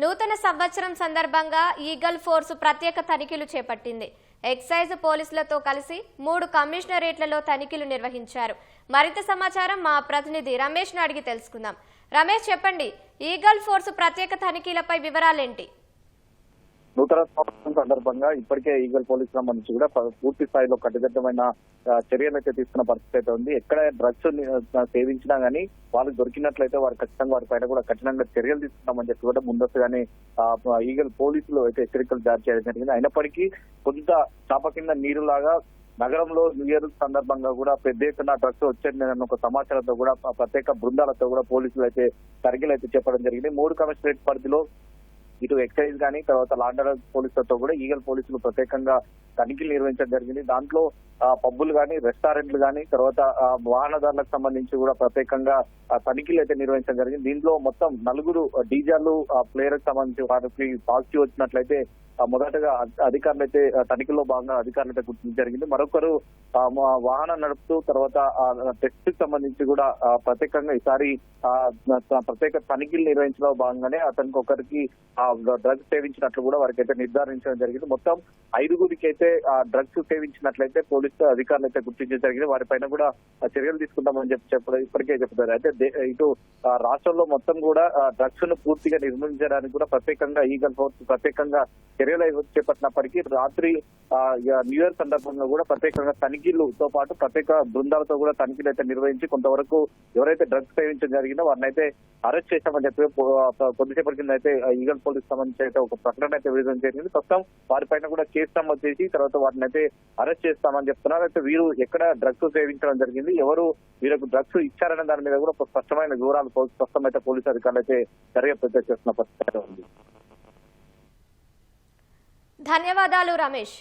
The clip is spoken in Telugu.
నూతన సంవత్సరం సందర్భంగా ఈగల్ ఫోర్స్ ప్రత్యేక తనిఖీలు చేపట్టింది. ఎక్సైజ్ పోలీసులతో కలిసి 3 కమిషనరేట్లలో తనిఖీలు నిర్వహించారు. మరింత సమాచారం మా ప్రతినిధి రమేష్ ను అడిగి తెలుసుకుందాం. రమేష్, చెప్పండి, ఈగల్ ఫోర్స్ ప్రత్యేక తనిఖీలపై వివరాలేంటి? నూతన సంవత్సరం సందర్భంగా ఇప్పటికే ఈగల్ పోలీసుల సంబంధించి కూడా పూర్తి స్థాయిలో కట్టుదిట్టమైన చర్యలు అయితే తీసుకున్న పరిస్థితి అయితే ఉంది. ఎక్కడ డ్రగ్స్ సేవించినా గానీ వాళ్ళకి దొరికినట్లయితే వారు ఖచ్చితంగా వారి పైన కూడా కఠినంగా చర్యలు తీసుకున్నామని చెప్పి కూడా ముందస్తుగానే ఈగల్ పోలీసులు అయితే హెచ్చరికలు జారీ చేయడం జరిగింది. అయినప్పటికీ కొంత చాప కింద నీరులాగా నగరంలో న్యూ ఇయర్ సందర్భంగా కూడా పెద్ద ఎత్తున డ్రగ్స్ వచ్చేందుకు ఒక సమాచారంతో కూడా ప్రత్యేక బృందాలతో కూడా పోలీసులు అయితే తనిఖీలు అయితే చెప్పడం జరిగింది. 3 కమిషనరేట్ పరిధిలో ఇటు ఎక్సైజ్ కానీ తర్వాత లాండర్ పోలీసులతో కూడా ఈగల్ పోలీసులు ప్రత్యేకంగా తనిఖీలు నిర్వహించడం జరిగింది. దాంట్లో పబ్బులు కానీ రెస్టారెంట్లు కానీ తర్వాత వాహనదారులకు సంబంధించి కూడా ప్రత్యేకంగా తనిఖీలు అయితే నిర్వహించడం జరిగింది. దీంట్లో మొత్తం 4 డీజర్లు ప్లేయర్కి సంబంధించి వారికి పాజిటివ్ వచ్చినట్లయితే మొదటగా అధికారులు అయితే తనిఖీలో భాగంగా అధికారులు అయితే గుర్తించడం జరిగింది. మరొకరు వాహనం నడుపుతూ తర్వాత టెస్ట్ కి సంబంధించి కూడా ప్రత్యేకంగా ఈసారి ప్రత్యేక తనిఖీలు నిర్వహించడంలో భాగంగానే అతనికి ఒకరికి డ్రగ్స్ సేవించినట్లు కూడా వారికి అయితే నిర్ధారించడం జరిగింది. మొత్తం 5గురికి అయితే డ్రగ్స్ సేవించినట్లయితే పోలీసు అధికారులు అయితే గుర్తించడం జరిగింది. వారిపైన కూడా చర్యలు తీసుకుంటామని చెప్పి ఇప్పటికే చెప్తారు. అయితే ఇటు రాష్ట్రంలో మొత్తం కూడా డ్రగ్స్ ను పూర్తిగా నిర్మూలించడానికి కూడా ప్రత్యేకంగా ఈగల్ ఫోర్స్ ప్రత్యేకంగా చర్యలు చేపట్టినప్పటికీ రాత్రి న్యూ ఇయర్ సందర్భంగా కూడా ప్రత్యేకంగా తనిఖీలతో పాటు ప్రత్యేక బృందాలతో కూడా తనిఖీలు అయితే నిర్వహించి కొంతవరకు ఎవరైతే డ్రగ్స్ సేవించడం జరిగిందో వారిని అయితే అరెస్ట్ చేశామని చెప్పి కొద్దిసేపటి కింద అయితే ఈగల్ పోలీస్ సంబంధించి అయితే ఒక ప్రకటన అయితే విడుదల జరిగింది. ప్రస్తుతం వారిపైన కూడా కేసు నమోదు చేసి తర్వాత వారిని అయితే అరెస్ట్ చేస్తామని చెప్తున్నారు. అయితే వీరు ఎక్కడ డ్రగ్స్ సేవించడం జరిగింది, ఎవరు వీరికి డ్రగ్స్ ఇచ్చారనే దాని మీద కూడా స్పష్టమైన వివరాలు ప్రస్తుతం అయితే పోలీసు అధికారులు అయితే దర్యాప్తు చేస్తున్న పరిస్థితి ఉంది. ధన్యవాదాలు రమేష్.